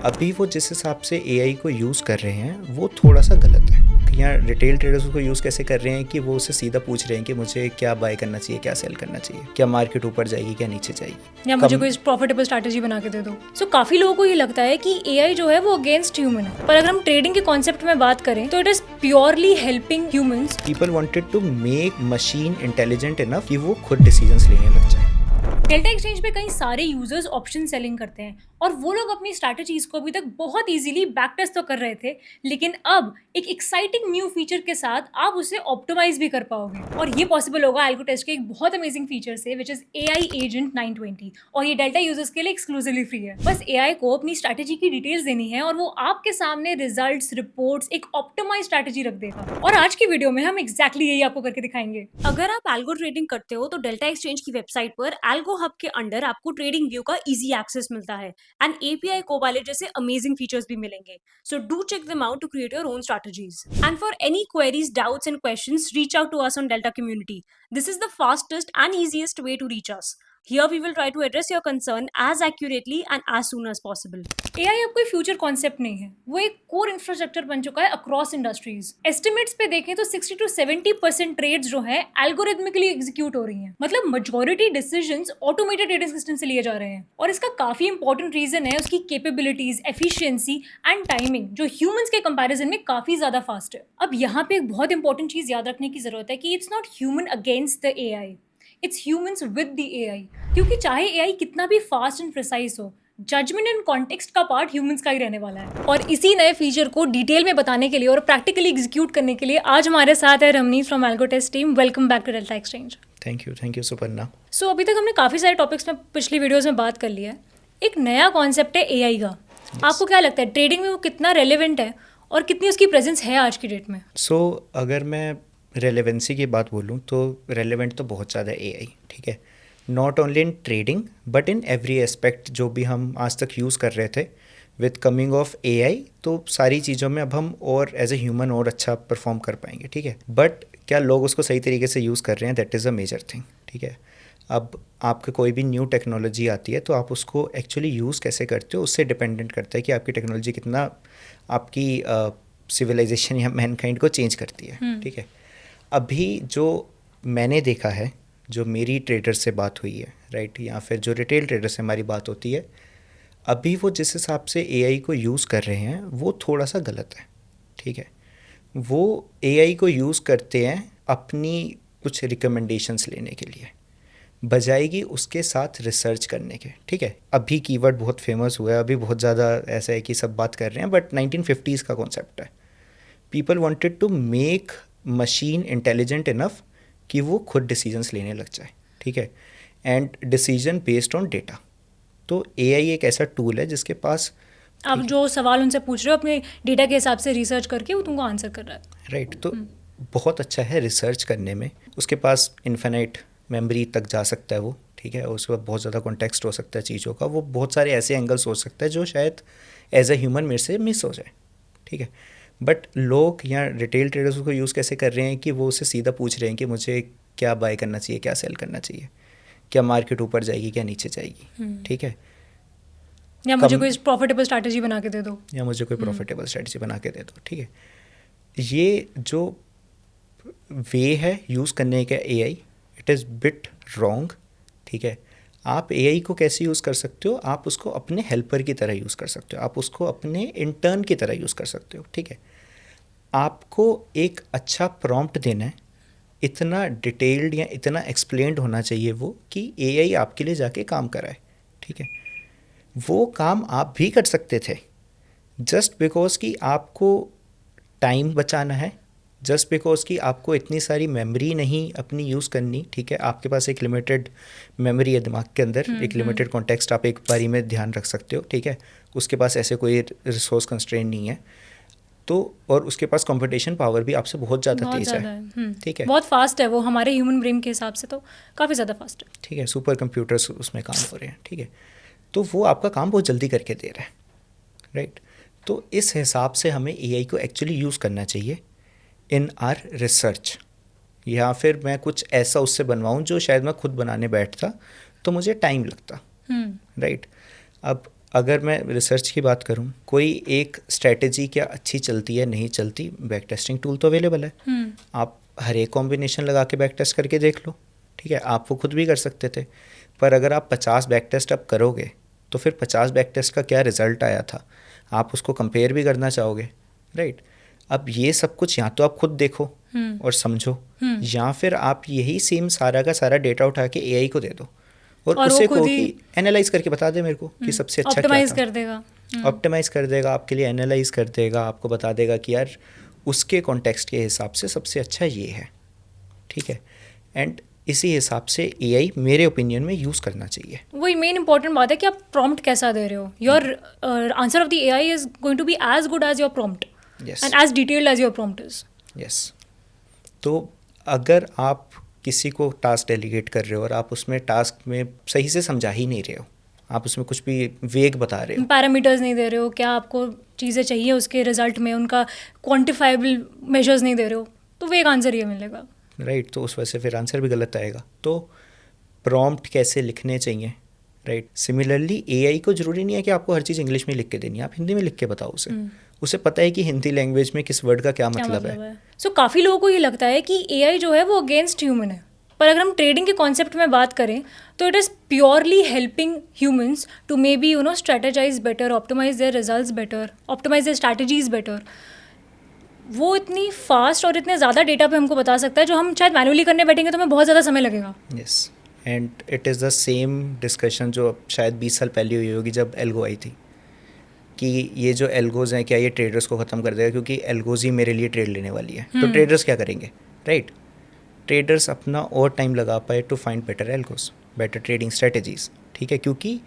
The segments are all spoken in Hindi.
अभी वो जिस हिसाब से एआई को यूज़ कर रहे हैं वो थोड़ा सा गलत है। यहाँ रिटेल ट्रेडर्स उसको यूज़ कैसे कर रहे हैं कि वो उससे सीधा पूछ रहे हैं कि मुझे क्या बाय करना चाहिए, क्या सेल करना चाहिए, क्या मार्केट ऊपर जाएगी, क्या नीचे जाएगी, या मुझे कोई प्रॉफिटेबल स्ट्रैटेजी बना के दे दो। सो काफी लोगों को ये लगता है कि एआई जो है वो अगेंस्ट ह्यूमन है, पर अगर हम ट्रेडिंग के कॉन्सेप्ट में बात करें तो it is purely helping humans. People wanted to make machine intelligent enough कि वो खुद डिसीजंस लेने लग जाए। डेल्टा एक्सचेंज पे कई सारे यूजर्स ऑप्शन सेलिंग करते हैं और वो लोग अपनी स्ट्रैटेजीज को अभी तक बहुत इजीली बैक टेस्ट तो कर रहे थे, लेकिन अब एक एक्साइटिंग न्यू फीचर के साथ आप उसे ऑप्टिमाइज भी कर पाओगे। और ये पॉसिबल होगा एल्गोटेस्ट के एक बहुत अमेजिंग फीचर से, विच इज एआई एजेंट 920, और ये डेल्टा यूजर्स के लिए एक्सक्लूसिवली फ्री है। बस एआई को अपनी स्ट्रैटेजी की डिटेल्स देनी है और वो आपके सामने रिजल्ट्स, रिपोर्ट्स, एक ऑप्टिमाइज स्ट्रैटेजी रख देगा। और आज की वीडियो में हम एक्जैक्टली यही आपको करके दिखाएंगे। अगर आप एल्गो ट्रेडिंग करते हो तो डेल्टा एक्सचेंज की वेबसाइट पर एल्गो हब के अंडर आपको ट्रेडिंग व्यू का इजी एक्सेस मिलता है एंड एपीआई कोपायलट जैसे अमेजिंग फीचर्स भी मिलेंगे। So do check them out to create your own strategies and for any queries, doubts and questions, reach out to us on Delta community. This is the fastest and easiest way to reach us. Here we will try to address your concern as accurately and as soon as possible. AI अब कोई फ्यूचर कॉन्सेप्ट नहीं है, वो एक कोर इंफ्रास्ट्रक्चर बन चुका है अक्रॉस इंडस्ट्रीज। एस्टिमेट्स पे देखें तो 60 to 70% ट्रेड्स जो है एल्गोरिथमिकली एग्जीक्यूट हो रही हैं, मतलब majority decisions automated trading system से लिए जा रहे हैं। और इसका काफी इंपॉर्टेंट रीजन है उसकी कैपेबिलिटीज, एफिशिएंसी एंड टाइमिंग, जो ह्यूमंस के कंपैरिजन में काफी ज्यादा फास्ट है। अब यहाँ पे एक बहुत इंपॉर्टेंट चीज याद रखने की जरूरत है कि it's not human against the AI, it's humans with the AI. क्योंकि चाहे एआई कितना भी फास्ट एंड प्रिसाइज हो, जजमेंट एंड कॉन्टेक्स्ट का पार्ट ह्यूमंस का ही रहने वाला है। और इसी नए फीचर को डिटेल में बताने के लिए और प्रैक्टिकली एग्जीक्यूट करने के लिए आज हमारे साथ है Ramneet from AlgoTest team. Welcome back to Delta Exchange. Thank you Suparna. So अभी तक हमने काफ़ी सारे टॉपिक्स में पिछली वीडियोज़ में बात कर लिया है। एक नया कॉन्सेप्ट है एआई का। आपको क्या लगता है ट्रेडिंग में वो कितना रेलिवेंट है और कितनी उसकी प्रेजेंस है आज की डेट में? अगर मैं रेलेवेंसी की बात बोलूँ तो रेलेवेंट तो बहुत ज़्यादा एआई, ठीक है, not only in trading but in every aspect जो भी हम आज तक यूज़ कर रहे थे। विद कमिंग ऑफ एआई तो सारी चीज़ों में अब हम और एज ए ह्यूमन और अच्छा परफॉर्म कर पाएंगे, ठीक है। बट क्या लोग उसको सही तरीके से यूज़ कर रहे हैं, that is a major thing, ठीक है। अब आपके कोई भी न्यू टेक्नोलॉजी आती है तो आप उसको एक्चुअली यूज़ कैसे करते हो उससे डिपेंडेंट करता है कि आपकी टेक्नोलॉजी कितना आपकी सिविलाइजेशन या मैनकाइंड को चेंज करती है, ठीक है। अभी जो मैंने देखा है, जो मेरी ट्रेडर से बात हुई है, राइट, या फिर जो रिटेल ट्रेडर से हमारी बात होती है, अभी वो जिस हिसाब से एआई को यूज़ कर रहे हैं वो थोड़ा सा गलत है, ठीक है। वो एआई को यूज़ करते हैं अपनी कुछ रिकमेंडेशंस लेने के लिए, बजाय कि उसके साथ रिसर्च करने के, ठीक है। अभी कीवर्ड बहुत फेमस हुआ है, अभी बहुत ज़्यादा ऐसा है कि सब बात कर रहे हैं, बट 1950s का कॉन्सेप्ट है। People wanted to make machine intelligent enough कि वो खुद डिसीजंस लेने लग जाए, ठीक है, and decision based on data. तो एआई एक ऐसा टूल है जिसके पास आप जो सवाल उनसे पूछ रहे हो अपने डेटा के हिसाब से रिसर्च करके वो तुमको आंसर कर रहा है, राइट। तो बहुत अच्छा है रिसर्च करने में, उसके पास इन्फिनाइट मेमोरी तक जा सकता है वो, ठीक है, उसके बाद बहुत ज़्यादा कॉन्टेक्स्ट हो सकता है चीज़ों का, वो बहुत सारे ऐसे एंगल्स हो सकता है जो शायद एज ए ह्यूमन मेरे से मिस हो जाए, ठीक है। बट लोग यहाँ रिटेल ट्रेडर्स को यूज़ कैसे कर रहे हैं कि वो उससे सीधा पूछ रहे हैं कि मुझे क्या बाय करना चाहिए, क्या सेल करना चाहिए, क्या मार्केट ऊपर जाएगी, क्या नीचे जाएगी, ठीक है, या मुझे कोई प्रॉफिटेबल स्ट्रैटेजी बना के दे दो, या मुझे कोई प्रॉफिटेबल स्ट्रैटेजी बना के दे दो, ठीक है। ये जो वे है यूज़ करने का AI, it is bit wrong, ठीक है। आप एआई को कैसे यूज़ कर सकते हो, आप उसको अपने हेल्पर की तरह यूज़ कर सकते हो, आप उसको अपने इंटर्न की तरह यूज़ कर सकते हो, ठीक है। आपको एक अच्छा प्रॉम्प्ट देना है, इतना डिटेल्ड या इतना एक्सप्लेन्ड होना चाहिए वो कि एआई आपके लिए जाके काम कराए, ठीक है। वो काम आप भी कर सकते थे, जस्ट बिकॉज कि आपको टाइम बचाना है, जस्ट बिकॉज कि आपको इतनी सारी मेमोरी नहीं अपनी यूज़ करनी, ठीक है। आपके पास एक लिमिटेड मेमोरी है दिमाग के अंदर, एक लिमिटेड कॉन्टेक्स्ट आप एक बारी में ध्यान रख सकते हो, ठीक है। उसके पास ऐसे कोई रिसोर्स कंस्ट्रेंट नहीं है, तो और उसके पास कंप्यूटेशन पावर भी आपसे बहुत ज़्यादा तेज है, ठीक है, बहुत फास्ट है वो हमारे ह्यूमन ब्रेन के हिसाब से तो काफ़ी ज़्यादा फास्ट है, ठीक है। सुपर कंप्यूटर्स उसमें काम हो रहे हैं, ठीक है। तो वो आपका काम बहुत जल्दी करके दे रहा है, राइट। तो इस हिसाब से हमें एआई को एक्चुअली यूज़ करना चाहिए इन आर रिसर्च, या फिर मैं कुछ ऐसा उससे बनवाऊँ जो शायद मैं खुद बनाने बैठता तो मुझे टाइम लगता, राइट। अब अगर मैं रिसर्च की बात करूं, कोई एक स्ट्रेटजी क्या अच्छी चलती है नहीं चलती, बैक टेस्टिंग टूल तो अवेलेबल है। आप हर एक कॉम्बिनेशन लगा के बैक टेस्ट करके देख लो, ठीक है। आप वो खुद भी कर सकते थे, पर अगर आप 50 बैक टेस्ट अब करोगे तो फिर 50 बैक टेस्ट का क्या रिजल्ट आया था, आप उसको कंपेयर भी करना चाहोगे, राइट। अब ये सब कुछ या तो आप खुद देखो और समझो, या फिर आप यही सेम सारा का सारा डेटा उठा के एआई को दे दो और और वो उसे खुद कहो ही कि एनालाइज करके बता दे मेरे को कि सबसे अच्छा क्या ऑप्टिमाइज था। कर देगा। ऑप्टिमाइज कर देगा आपके लिए, एनालाइज कर देगा, आपको बता देगा कि यार उसके कॉन्टेक्स्ट के हिसाब से सबसे अच्छा ये है, ठीक है। एंड इसी हिसाब से एआई मेरे ओपिनियन में यूज़ करना चाहिए। वही मेन इंपॉर्टेंट बात है कि आप प्रॉम्प्ट कैसा दे रहे हो। Your answer of the AI is going to be as good as your prompt yes and as detailed as your prompt is. Yes. तो अगर आप किसी को टास्क डेलीगेट कर रहे हो और आप उसमें टास्क में सही से समझा ही नहीं रहे हो, आप उसमें कुछ भी वेग बता रहे हो, पैरामीटर्स नहीं दे रहे हो, क्या आपको चीज़ें चाहिए उसके रिजल्ट में, उनका क्वान्टिफाइबल मेजर्स नहीं दे रहे हो, तो वो एक आंसर ये मिलेगा, राइट। तो उस वजह से फिर आंसर भी गलत आएगा। तो प्रॉम्प्ट कैसे लिखने चाहिए, राइट। सिमिलरली एआई को ज़रूरी नहीं है कि आपको हर चीज़ इंग्लिश में लिख के देनी है, आप हिंदी में लिख के बताओ उसे। उसे पता है कि हिंदी लैंग्वेज में किस वर्ड का क्या मतलब है। सो काफ़ी लोगों को ये लगता है कि एआई जो है वो अगेंस्ट ह्यूमन है, पर अगर हम ट्रेडिंग के कॉन्सेप्ट में बात करें तो it is purely helping humans to maybe strategize better, optimize their results better, optimize their strategies better. वो इतनी फास्ट और इतने ज़्यादा डेटा पे हमको बता सकता है जो हम शायद मैनुअली करने बैठेंगे तो हमें बहुत ज़्यादा समय लगेगा। Yes, and it is the same discussion जो शायद 20 साल पहले हुई होगी जब एल्गो आई थी, कि ये जो एल्गोज़ हैं क्या ये ट्रेडर्स को ख़त्म कर देगा, क्योंकि एल्गोज़ ही मेरे लिए ट्रेड लेने वाली है। तो ट्रेडर्स क्या करेंगे, राइट। ट्रेडर्स अपना और टाइम लगा पाए to find better algos, better trading strategies, ठीक है। क्योंकि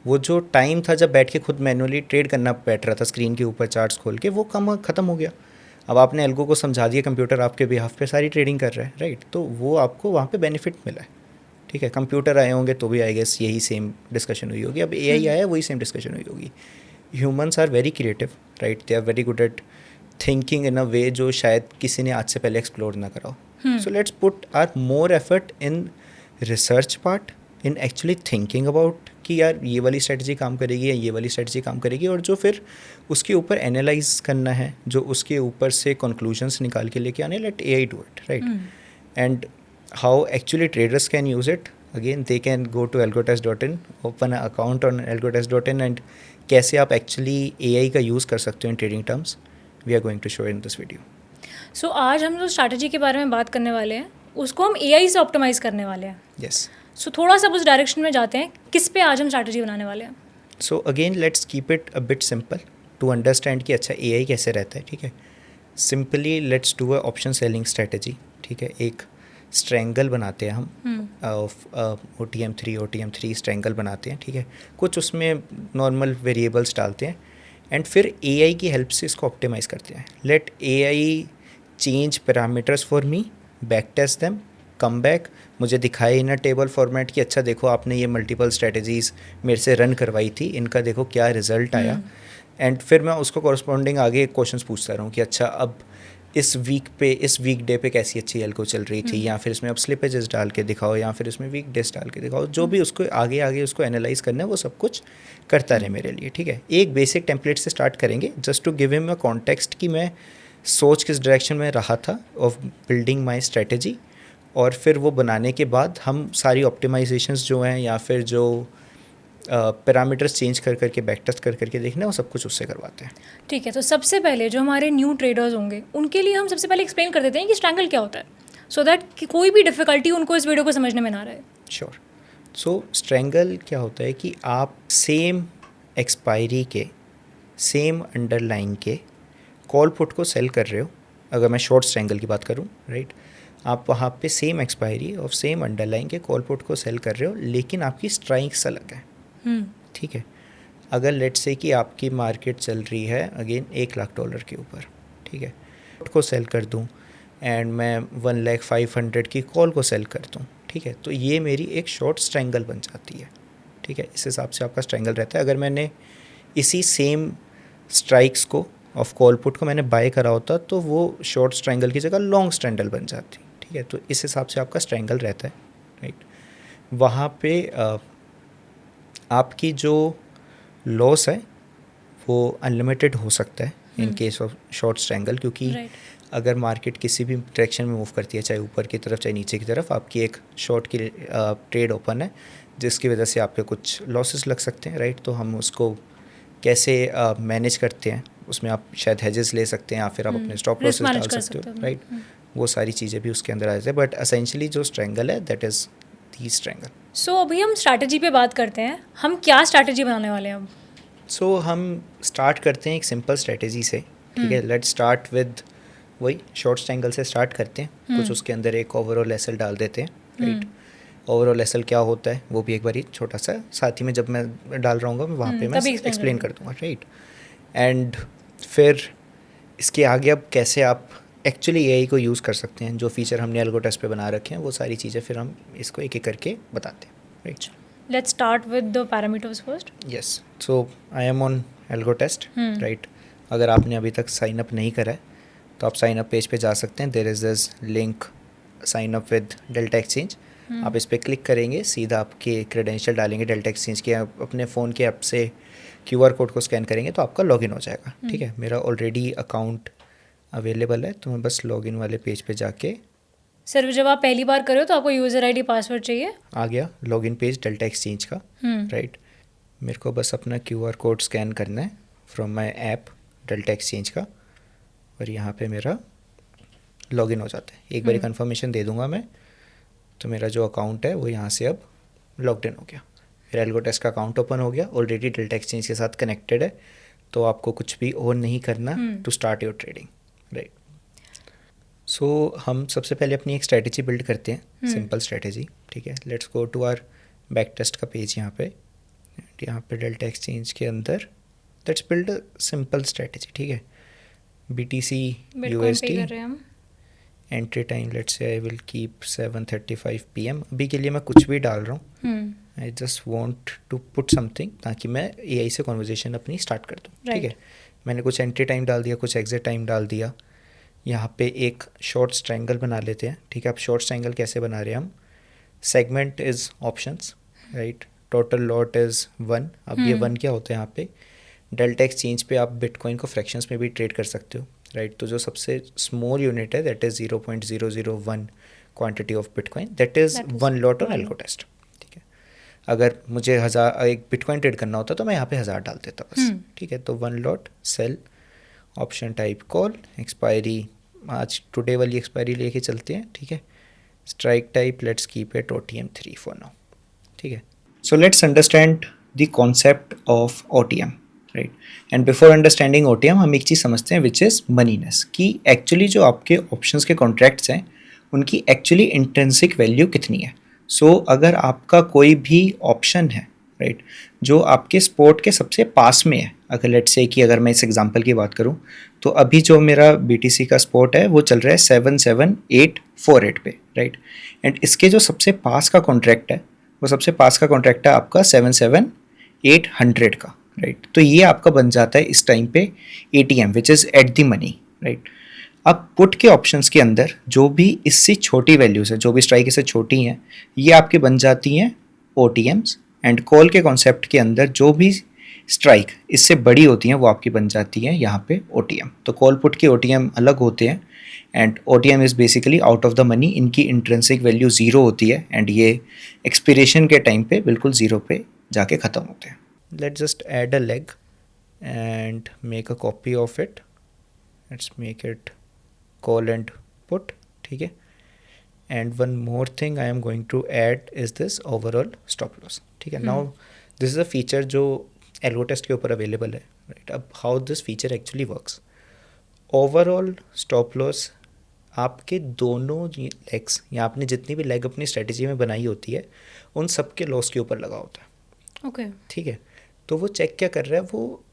वो जो टाइम था जब बैठ के खुद मैनुअली ट्रेड करना बैठ रहा था स्क्रीन के ऊपर चार्ट्स खोल के, वो कम ख़त्म हो गया। अब आपने एल्गो को समझा दिया, कंप्यूटर आपके बिहाफ पे सारी ट्रेडिंग कर रहा है, राइट। तो वो आपको वहाँ पे बेनिफिट मिला है, ठीक है। कंप्यूटर आए होंगे तो भी आई गेस यही सेम डिस्कशन हुई होगी, अब एआई आया वही सेम डिस्कशन हुई होगी। Humans are very creative, right, they are very good at thinking in a way जो शायद किसी ने आज से पहले एक्सप्लोर ना करा हो। So let's put our more effort in research part, in actually thinking about कि यार ये वाली स्ट्रेटजी काम करेगी या ये वाली स्ट्रेटजी काम करेगी, और जो फिर उसके ऊपर एनालाइज करना है, जो उसके ऊपर से कंक्लूजन्स निकाल के लेके आने, let AI do it, right. And how actually traders can use it, again they can go to algotest.in, open an account on algotest.in, and कैसे आप एक्चुअली एआई का यूज़ कर सकते हो in trading terms, we are going to show in this video. So आज हम जो स्ट्रैटेजी के बारे में बात करने वाले हैं उसको हम एआई से ऑप्टिमाइज करने वाले हैं। यस। सो थोड़ा सा उस डायरेक्शन में जाते हैं, किस पे आज हम स्ट्रैटेजी बनाने वाले हैं। So again let's keep it a bit simple to understand कि अच्छा एआई कैसे रहता है, ठीक है। Simply let's do a option selling strategy, ठीक है। एक स्ट्रैंगल बनाते हैं हम ऑफ OTM3 OTM3 स्ट्रैंगल बनाते हैं, ठीक है। कुछ उसमें नॉर्मल वेरिएबल्स डालते हैं एंड फिर एआई की हेल्प से इसको ऑप्टिमाइज़ करते हैं। Let AI change parameters for me, back test them, come back, मुझे दिखाए इन अ टेबल फॉर्मेट कि अच्छा देखो आपने ये मल्टीपल स्ट्रेटजीज़ मेरे से रन करवाई थी, इनका देखो क्या रिजल्ट आया। एंड फिर मैं उसको कॉरस्पॉन्डिंग आगे क्वेश्चंस पूछता रहूँ कि अच्छा अब इस वीक पे, इस वीक डे पे कैसी अच्छी एल्गो चल रही थी, या फिर इसमें अब स्लिपेजेस डाल के दिखाओ, या फिर इसमें वीक डेज डाल के दिखाओ, जो भी उसको आगे आगे उसको एनालाइज करना है वो सब कुछ करता रहे मेरे लिए, ठीक है। एक बेसिक टेम्पलेट से स्टार्ट करेंगे just to give him a context कि मैं सोच किस डायरेक्शन में रहा था ऑफ बिल्डिंग माई स्ट्रेटजी, और फिर वो बनाने के बाद हम सारी ऑप्टिमाइजेशंस जो हैं या फिर जो पैरामीटर्स चेंज कर करके बैक टेस्ट कर करके देखना है वो सब कुछ उससे करवाते हैं। ठीक है, तो सबसे पहले जो हमारे न्यू ट्रेडर्स होंगे उनके लिए हम सबसे पहले एक्सप्लेन कर देते हैं कि स्ट्रैंगल क्या होता है, सो दैट कि कोई भी डिफ़िकल्टी उनको इस वीडियो को समझने में ना रहे। श्योर। सो स्ट्रैंगल क्या होता है कि आप सेम एक्सपायरी के, सेम अंडरलाइन के कॉल पुट को सेल कर रहे हो, अगर मैं शॉर्ट स्ट्रैंगल की बात करूँ, राइट। आप वहाँ पे सेम एक्सपायरी और सेम अंडरलाइन के कॉल पुट को सेल कर रहे हो, लेकिन आपकी स्ट्राइक्स अलग है, ठीक है। अगर लेट्स से कि आपकी मार्केट चल रही है अगेन $1,00,000 के ऊपर, ठीक है, पुट को सेल कर दूँ एंड मैं 1,05,000 की कॉल को सेल कर दूँ, ठीक है, तो ये मेरी एक शॉर्ट स्ट्रैंगल बन जाती है, ठीक है। इस हिसाब से आपका स्ट्रैंगल रहता है। अगर मैंने इसी सेम स्ट्राइक्स को ऑफ कॉल पुट को मैंने बाय करा होता तो वो शॉर्ट स्ट्रैंगल की जगह लॉन्ग स्ट्रैंगल बन जाती, ठीक है। तो इस हिसाब से आपका स्ट्रैंगल रहता है, राइट। वहाँ पे आपकी जो लॉस है वो अनलिमिटेड हो सकता है in case of short strangle, क्योंकि राइट अगर मार्केट किसी भी डायरेक्शन में मूव करती है, चाहे ऊपर की तरफ चाहे नीचे की तरफ, आपकी एक शॉर्ट की ट्रेड ओपन है जिसकी वजह से आपके कुछ लॉसेस लग सकते हैं, राइट। तो हम उसको कैसे मैनेज करते हैं, उसमें आप शायद हेजेस ले सकते हैं या फिर आप अपने स्टॉप रिस्क लॉसेस मैनेज डाल कर सकते सकते हो, हो। राइट। वो सारी चीज़ें भी उसके अंदर आ जाती है, बट असेंशली जो स्ट्रैंगल है दैट इज़ दी स्ट्रैंगल। सो अभी हम स्ट्रैटेजी पे बात करते हैं, हम क्या स्ट्रैटेजी बनाने वाले हैं अब? सो हम स्टार्ट करते हैं एक सिंपल स्ट्रेटेजी से, ठीक है। लेट्स स्टार्ट विद वही शॉर्ट स्ट्रैंगल से स्टार्ट करते हैं, कुछ उसके अंदर एक ओवरऑल एसएल डाल देते हैं, राइट। ओवरऑल एसएल क्या होता है वो भी एक बारी छोटा सा साथ ही में जब मैं डाल रहा हूँ मैं वहाँ पे मैं तभी explain एक्सप्लेन करेंगे। कर दूँगा, राइट। एंड फिर इसके आगे अब कैसे आप एक्चुअली एआई को यूज़ कर सकते हैं, जो फीचर हमने एल्गो टेस्ट पे बना रखे हैं वो सारी चीज़ें फिर हम इसको एक एक करके बताते हैं, right. Let's start with the parameters first. Yes, so I am on algo test, right. अगर आपने अभी तक साइन अप नहीं करा है तो आप साइन अप पेज पे जा सकते हैं। There is this link sign up with Delta Exchange, आप इस पर क्लिक करेंगे, सीधा आपके क्रेडेंशियल डालेंगे डेल्टा एक्सचेंज के, आप अपने फ़ोन के ऐप से क्यूआर कोड को स्कैन करेंगे तो आपका लॉगिन हो जाएगा, ठीक है। मेरा ऑलरेडी अकाउंट अवेलेबल है तो मैं बस लॉगिन वाले पेज पे जाके सर जब आप पहली बार कर रहे हो तो आपको यूज़र आईडी पासवर्ड चाहिए। आ गया लॉगिन पेज डेल्टा एक्सचेंज का, राइट। मेरे को बस अपना क्यूआर कोड स्कैन करना है from my app delta exchange का और यहाँ पे मेरा लॉगिन हो जाता है। एक बारी कंफर्मेशन दे दूंगा मैं तो मेरा जो अकाउंट है वो यहाँ से अब लॉग्ड इन हो गया। फिर एल्गो टेस्ट का अकाउंट ओपन हो गया, ऑलरेडी डेल्टा एक्सचेंज के साथ कनेक्टेड है, तो आपको कुछ भी ऑन नहीं करना to start your trading, right. So हम सबसे पहले अपनी एक स्ट्रैटेजी बिल्ड करते हैं, सिंपल स्ट्रैटेजी, ठीक है। Let's go to our back test का पेज, यहाँ पे डेल्टा एक्सचेंज के अंदर let's build a simple strategy, ठीक है। BTC बिटकॉइन पे USD कर रहे हैं हम। Entry time let's say I will keep 7:35 PM। अभी के लिए मैं कुछ भी डाल रहा हूँ, I just want to put something ताकि मैं AI से कॉन्वर्जेशन अपनी स्टार्ट कर दूँ, ठीक है। मैंने कुछ एंट्री टाइम डाल दिया, कुछ एग्जिट टाइम डाल दिया। यहाँ पे एक शॉर्ट स्ट्रैंगल बना लेते हैं, ठीक है। अब शॉर्ट स्ट्रैंगल कैसे बना रहे हैं हम, segment is options, right. Total lot is 1। अब ये 1 क्या होता है यहाँ पे, डेल्टा एक्सचेंज पे आप बिटकॉइन को फ्रैक्शंस में भी ट्रेड कर सकते हो, राइट। तो जो सबसे स्मॉल यूनिट है that is 0.001 quantity of bitcoin, that is 1 lot on algo test, ठीक है। अगर मुझे 1000 एक बिटकॉइन ट्रेड करना होता तो मैं यहाँ पे 1000 डाल देता बस, ठीक है। तो 1 lot sell, option type call, expiry आज टुडे वाली एक्सपायरी लेके चलते हैं, ठीक है। Strike type let's keep it OTM3 for now, ठीक है। So let's understand the concept of OTM, right. And before understanding OTM हम एक चीज़ समझते हैं विच इज़ मनीनेस, कि एक्चुअली जो आपके ऑप्शंस के कॉन्ट्रैक्ट्स हैं उनकी एक्चुअली इंट्रिंसिक वैल्यू कितनी है। सो अगर आपका कोई भी ऑप्शन है, राइट, जो आपके स्पोर्ट के सबसे पास में है, अगर लेट्स से कि अगर मैं इस एग्जांपल की बात करूं तो अभी जो मेरा BTC का स्पोर्ट है वो चल रहा है 77848 पे, राइट। एंड इसके जो सबसे पास का कॉन्ट्रैक्ट है वो सबसे पास का कॉन्ट्रैक्ट है आपका 77800 का, राइट। तो ये आपका बन जाता है इस टाइम पे ATM which is at the money, right. अब पुट के ऑप्शंस के अंदर जो भी इससे छोटी वैल्यूज़ है, जो भी स्ट्राइक इससे छोटी हैं, ये आपकी बन जाती हैं OTMs। एंड कॉल के कॉन्सेप्ट के अंदर जो भी स्ट्राइक इससे बड़ी होती हैं वो आपकी बन जाती हैं यहाँ पे OTM। तो कॉल पुट के OTM अलग होते हैं and OTM is basically out of the money, इनकी इंट्रिंसिक वैल्यू 0 होती है एंड ये एक्सपिरेशन के टाइम पे बिल्कुल 0 पे जाके ख़त्म होते हैं। Let's just add a leg and make a copy of it, let's make it call and put, ठीक है। And one more thing I am going to add is this overall stop loss, ठीक है। Now this is a feature जो एल्गो टेस्ट के ऊपर अवेलेबल है, राइट। अब how this feature actually works, overall stop loss आपके दोनों लेग्स या आपने जितनी भी लेग अपनी स्ट्रेटजी में बनाई होती है उन सब के लॉस के ऊपर लगा होता है, ओके। ठीक है। तो वो चेक क्या कर रहा है, वो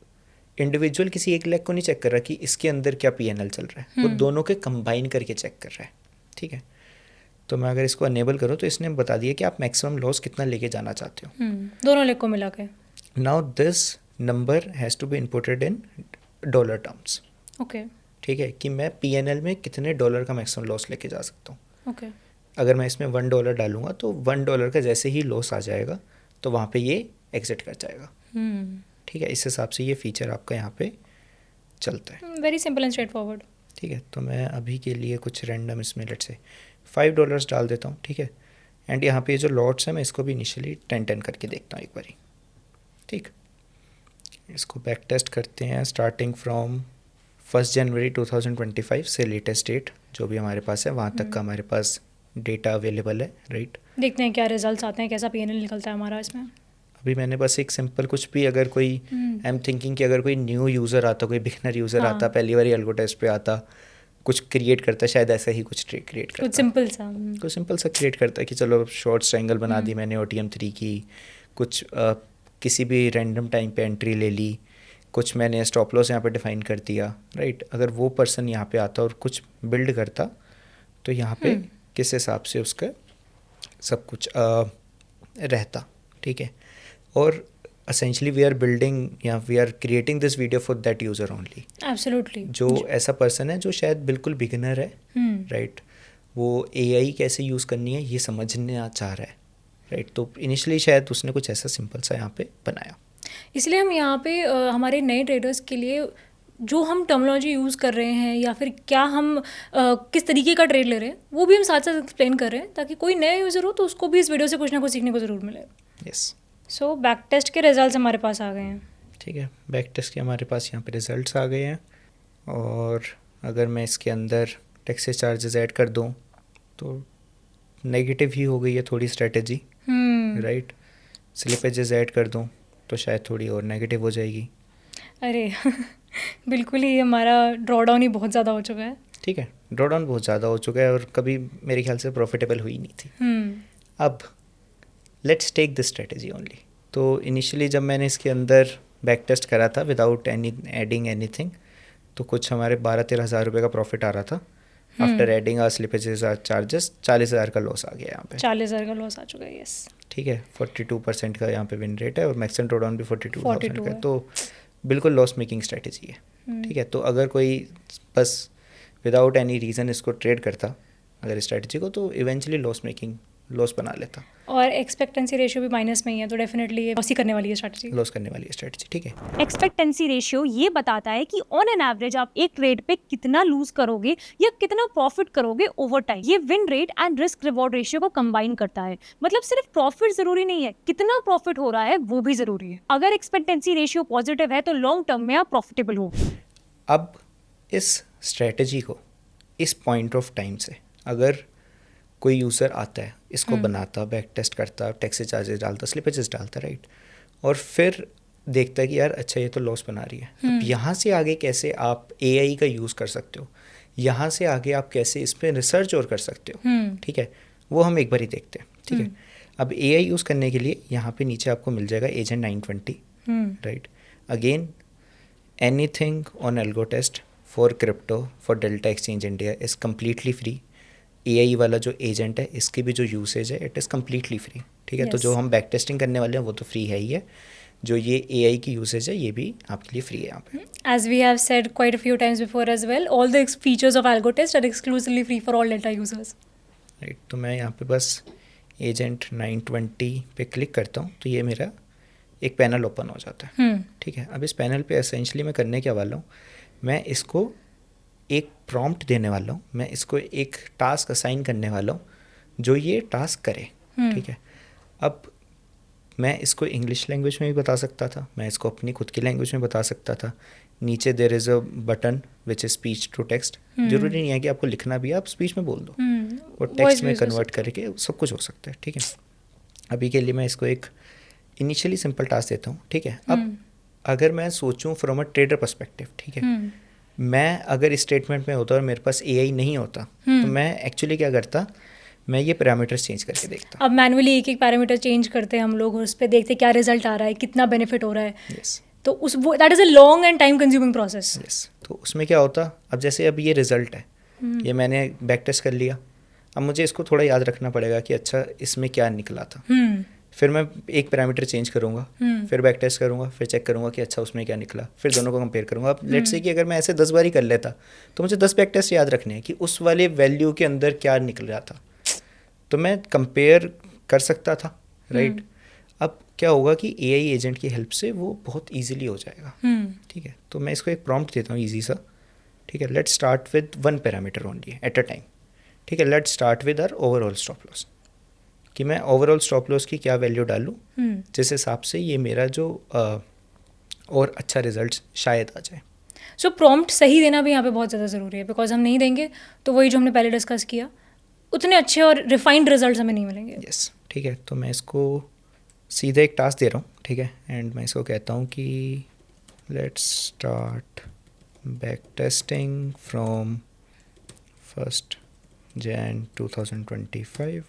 इंडिविजुअल किसी एक लेग को नहीं चेक कर रहा कि इसके अंदर क्या PNL चल रहा है, वो दोनों के कंबाइन करके चेक कर रहा है, ठीक है। तो मैं अगर इसको अनेबल करूँ तो इसने बता दिया कि आप मैक्सिमम लॉस कितना लेके जाना चाहते हो, दोनों लेग को मिला के। Now this number has to be inputted in dollar terms, okay ठीक है, कि मैं PNL में कितने डॉलर का मैक्सिमम लॉस लेके जा सकता हूँ। ओके अगर मैं इसमें $1 डालूंगा तो $1 का जैसे ही लॉस आ जाएगा तो वहाँ पे ये एग्जिट कर जाएगा, ठीक है, इस हिसाब से ये फीचर आपका यहाँ पे चलता है। Very simple and straight forward. ठीक है, तो मैं अभी के लिए कुछ रैंडम इसमें लेट से $5 डाल देता हूँ। ठीक है, एंड यहाँ पे जो लॉट्स है मैं इसको भी इनिशियली 10 करके देखता हूँ एक बारी। ठीक, इसको बैक टेस्ट करते हैं स्टार्टिंग फ्रॉम 1 जनवरी 2025 से लेटेस्ट डेट जो भी हमारे पास है वहाँ तक का हमारे पास डेटा अवेलेबल है, राइट। देखते हैं क्या रिजल्ट्स आते हैं, कैसा पीएनएल निकलता है हमारा इसमें। अभी मैंने बस एक सिंपल कुछ भी, अगर कोई आई एम थिंकिंग कि अगर कोई न्यू यूज़र आता, कोई बिगनर यूज़र हाँ। आता, पहली बार एल्गो टेस्ट पे आता, कुछ क्रिएट करता, शायद ऐसा ही कुछ क्रिएट करता, कुछ सिंपल सा। कुछ सिंपल सा क्रिएट करता है कि चलो शॉर्ट्स ट्रायंगल बना दी मैंने OTM3 की, कुछ किसी भी रैंडम टाइम पे एंट्री ले ली, कुछ मैंने स्टॉप लॉस यहाँ पे डिफाइन कर दिया, राइट। अगर वो पर्सन यहाँ पे आता और कुछ बिल्ड करता तो यहाँ पे किस हिसाब से उसका सब कुछ रहता, ठीक है। और essentially we are building या we are creating this video for that user only, absolutely. जो ऐसा पर्सन है जो शायद बिल्कुल बिगिनर है, राइट, वो AI कैसे यूज़ करनी है ये समझना चाह रहा है, राइट। तो इनिशियली शायद उसने कुछ ऐसा सिंपल सा यहाँ पे बनाया। इसलिए हम यहाँ पे हमारे नए ट्रेडर्स के लिए जो हम टर्मिनोलॉजी यूज़ कर रहे हैं या फिर क्या हम किस तरीके का ट्रेड ले रहे हैं वो भी हम साथ साथ एक्सप्लेन कर रहे हैं, ताकि कोई नया यूज़र हो तो उसको भी इस वीडियो से कुछ ना कुछ सीखने को ज़रूर मिले। यस, सो बैक टेस्ट के रिजल्ट्स हमारे पास आ गए हैं। ठीक है, बैक टेस्ट के हमारे पास यहाँ पे रिजल्ट्स आ गए हैं। और अगर मैं इसके अंदर टैक्सेस चार्जेस ऐड कर दूँ तो नेगेटिव ही हो गई है थोड़ी स्ट्रेटजी, राइट। स्लिपेजेस ऐड कर दूँ तो शायद थोड़ी और नेगेटिव हो जाएगी। अरे बिल्कुल ही हमारा ड्रॉ डाउन ही बहुत ज़्यादा हो चुका है। ठीक है, ड्रॉ डाउन बहुत ज़्यादा हो चुका है और कभी मेरे ख्याल से प्रॉफिटेबल हुई नहीं थी। अब let's take this strategy only. तो इनिशियली जब मैंने इसके अंदर बैक टेस्ट करा था विदाउट एनी एडिंग एनीथिंग, तो कुछ हमारे 12-13 हज़ार रुपये का प्रॉफिट आ रहा था। After adding our slippages our charges 40,000 का लॉस आ गया यहाँ पे। 40,000 का लॉस आ चुका है, यस। ठीक है, 42% का यहाँ पे विन रेट है और मैक्स एंड ड्रॉ डाउन भी 42,000 का है, है। तो बिल्कुल लॉस मेकिंग स्ट्रेटजी है। ठीक है, तो अगर कोई बस विदाउट एनी रीज़न इसको ट्रेड करता अगर स्ट्रेटजी को, तो इवेंचुअली लॉस बना लेता। और एक्सपेक्टेंसी रेशियो भी माइनस में ही है, तो डेफिनेटली ये लॉस ही करने वाली है स्ट्रेटजी, लॉस करने वाली है स्ट्रेटजी। ठीक है, एक्सपेक्टेंसी रेशियो ये बताता है कि ऑन एन एवरेज आप एक ट्रेड पे कितना लूज करोगे या कितना प्रॉफिट करोगे ओवर टाइम। ये win rate and risk reward ratio को कंबाइन करता है। मतलब सिर्फ प्रॉफिट जरूरी नहीं है, कितना प्रॉफिट हो रहा है वो भी जरूरी है। अगर एक्सपेक्टेंसी रेशियो पॉजिटिव है तो लॉन्ग टर्म में आप प्रॉफिटेबल हो। अब इस स्ट्रेटजी को इस पॉइंट ऑफ टाइम से अगर कोई यूज़र आता है, इसको बनाता, बैक टेस्ट करता, टैक्सेस चार्जेस डालता, स्लिपेजेस डालता, राइट, और फिर देखता है कि यार अच्छा ये तो लॉस बना रही है। अब यहाँ से आगे कैसे आप AI का यूज़ कर सकते हो, यहाँ से आगे आप कैसे इस पर रिसर्च और कर सकते हो, ठीक है, वो हम एक बार ही देखते हैं। ठीक है, अब AI यूज़ करने के लिए यहाँ पे नीचे आपको मिल जाएगा agent 920, right. Again anything on algo test for crypto for Delta Exchange India is completely free. AI वाला जो एजेंट है इसकी भी जो यूसेज है इट इज़ कम्प्लीटली फ्री। ठीक है, तो जो हम बैक टेस्टिंग करने वाले हैं वो तो फ्री है ही है, जो ये AI की यूसेज है ये भी आपके लिए फ्री है यहाँ पे। As we have said quite a few times before as well, all the features of AlgoTest are exclusively free for all Delta users. Right, तो मैं यहाँ पे बस एजेंट 920 पे क्लिक करता हूँ तो ये मेरा एक पैनल ओपन हो जाता है। ठीक है, अब इस पैनल पे एसेंशली मैं करने क्या वाला हूँ, मैं इसको एक प्रॉम्प्ट देने वाला हूँ, मैं इसको एक टास्क असाइन करने वाला हूँ जो ये टास्क करे। ठीक है, अब मैं इसको इंग्लिश लैंग्वेज में भी बता सकता था, मैं इसको अपनी खुद की लैंग्वेज में बता सकता था। नीचे there is a button which is speech to text. जरूरी नहीं है कि आपको लिखना भी है, आप स्पीच में बोल दो और टेक्स्ट में कन्वर्ट करके सब कुछ हो सकता है। ठीक है, अभी के लिए मैं इसको एक इनिशियली सिंपल टास्क देता हूँ। ठीक है, अब अगर मैं सोचूं फ्रॉम अ ट्रेडर पर्सपेक्टिव, ठीक है, मैं अगर इस स्टेटमेंट में होता और मेरे पास AI नहीं होता तो मैं एक्चुअली क्या करता, मैं ये पैरामीटर्स चेंज करके देखता। अब मैनुअली एक एक पैरामीटर चेंज करते हैं हम लोग और उस पर देखते हैं क्या रिजल्ट आ रहा है, कितना बेनिफिट हो रहा है। यस, तो उस वो that is a long and time consuming process. Yes, तो उसमें क्या होता, अब जैसे अब ये रिजल्ट है, ये मैंने बैक टेस्ट कर लिया, अब मुझे इसको थोड़ा याद रखना पड़ेगा कि अच्छा इसमें क्या निकला था। फिर मैं एक पैरामीटर चेंज करूँगा, फिर बैक टेस्ट करूँगा, फिर चेक करूँगा कि अच्छा उसमें क्या निकला, फिर दोनों को कंपेयर करूँगा। अब लेट्स से कि अगर मैं ऐसे 10 बार ही कर लेता तो मुझे 10 बैक टेस्ट याद रखने हैं कि उस वाले वैल्यू के अंदर क्या निकल रहा था, तो मैं कंपेयर कर सकता था, राइट। अब क्या होगा कि एआई एजेंट की हेल्प से वो बहुत ईजिली हो जाएगा। ठीक है, तो मैं इसको एक प्रॉम्प्ट देता हूँ ईजी सा। ठीक है, let's start with one parameter only at a time. ठीक है, let's start with our overall stop loss, कि मैं ओवरऑल स्टॉप लॉस की क्या वैल्यू डालूँ जिस हिसाब से ये मेरा जो और अच्छा रिजल्ट शायद आ जाए। सो प्रॉम्प्ट सही देना भी यहाँ पे बहुत ज़्यादा ज़रूरी है, बिकॉज हम नहीं देंगे तो वही जो हमने पहले डिस्कस किया, उतने अच्छे और रिफाइंड रिजल्ट्स हमें नहीं मिलेंगे। यस, ठीक है, तो मैं इसको सीधा एक टास्क दे रहा हूँ। ठीक है, एंड मैं इसको कहता हूँ कि let's start back testing from 1st Jan 2025